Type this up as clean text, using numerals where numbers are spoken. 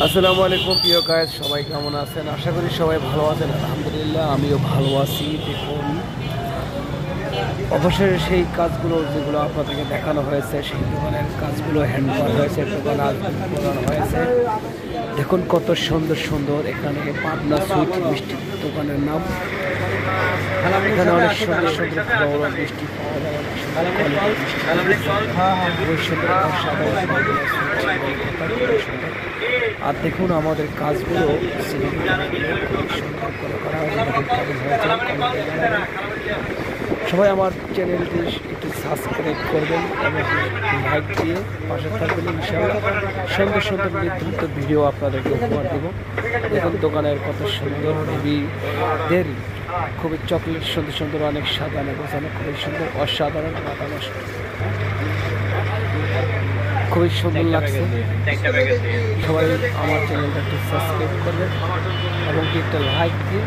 আসসালামু আলাইকুম প্রিয় গায়েস, সবাই কেমন আছেন? আশা করি সবাই ভালো আছেন। আলহামদুলিল্লাহ আমিও ভালো আছি। দেখুন, অবসরের সেই কাজগুলো যেগুলো আপনাদেরকে দেখানো হয়েছে, সেই দোকানের কাজগুলো হ্যান্ড করা হয়েছে, দোকান বানানো হয়েছে। দেখুন কত সুন্দর সুন্দর, এখানে পাবনা সুইট মিষ্টি দোকানের নাম। এখানে অনেক সুন্দর সুন্দর বড় মিষ্টি পাওয়া যায়, আর দেখুন আমাদের কাজগুলো সুন্দর করে করা হয়েছে। সবাই আমার চ্যানেলটি একটু সাবস্ক্রাইব করবেন এবং লাইক দিয়ে পাশে থাকবেন। ইনশাআল্লাহ সুন্দর সুন্দর নির্ধারিত ভিডিও আপনাদেরকে উপহার দেব। দেখুন দোকানের কত সুন্দর বেবিদের খুবই চকলেট সুন্দর সুন্দর, অনেক সাজানো গোছানো, খুবই সুন্দর, অসাধারণ খুবই সুন্দর লাগছে। সবাই আমার চ্যানেলটা একটু সাবস্ক্রাইব করবেন এবং একটা লাইক দিয়ে